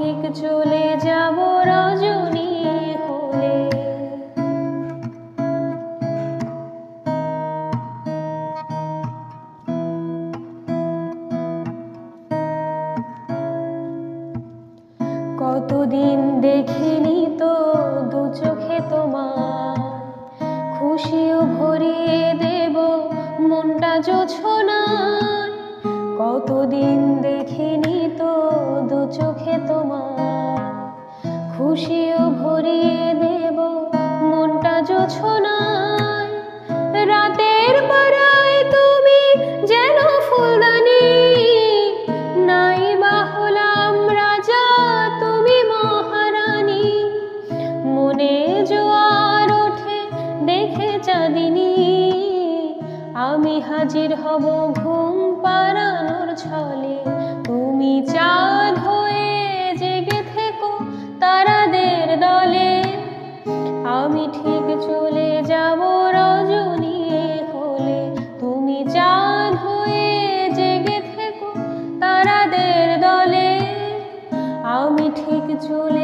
ঠিক চলে যাব রজনী হলে। কতদিন দেখিনি তো দু চোখে তোমার, খুশিও ভরিয়ে দেব মনটা জোছনায়। কতদিন দেখিনি তো দু চোখে তোমার, খুশিও ভরিয়ে দেব মনটা জোছনায়। রাতের পাড়ায় তুমি যেন ফুলদানি, নাই বা হলাম রাজা তুমি মহারানী। মনে জোয়ার ওঠে দেখে চাঁদিনী, আমি হাজির হব ঘুম পাড়ানোর ছলে। তুমি চাঁদ হয়ে জেগে থেকো তারাদের দলে, আমি ঠিক চলে যাব রজনী হলে। তুমি চাঁদ হয়ে জেগে থেকো তারাদের দলে, আমি ঠিক চলে